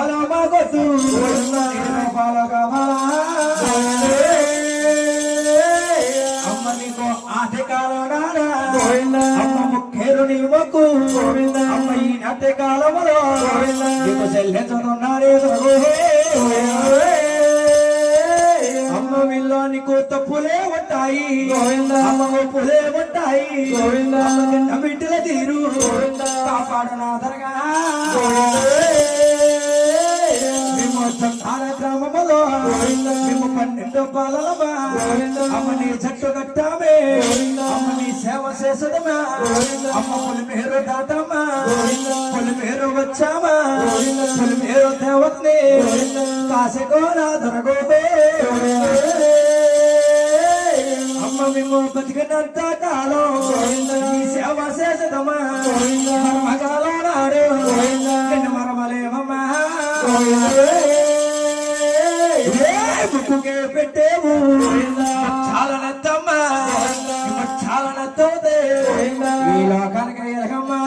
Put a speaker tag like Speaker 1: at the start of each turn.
Speaker 1: పాల మాకొద్దు అమ్మ నీకు ఆట కాలనాడా అమ్మ ముఖ్యరు నీ మొక్కు అమ్మ ఈ నాట్య కాలములో నీకు చెల్లెతున్నారే అమ్మ వీళ్ళు నీకు తప్పులే ఉంటాయి అమ్మ ఒప్పులే ఉంటాయి బిడ్డల తీరు కాపాడనాదరగా మేము సంతాన గ్రామములో మేము 12 పాలలమా అమ్మ నీ చెట్టు కట్టామే అమ్మ నీ సేవ చేసదమా అమ్మ పొలిమేరు దాటమ్మా పొలిమేరు వచ్చామా పొలిమేరు దేవతని కాసేకోనా దొరగోబే అమ్మ మేము బతికినంత కాలం నీ సేవ చేసదమా మగలో నాడు నిన్ను మరమలేమమ్మా ముక్కుకే పెట్టేవు చాలా నత్తమ్మా చాలా నత్తవుతే ఈ లోకానికి ఎలగమ్మా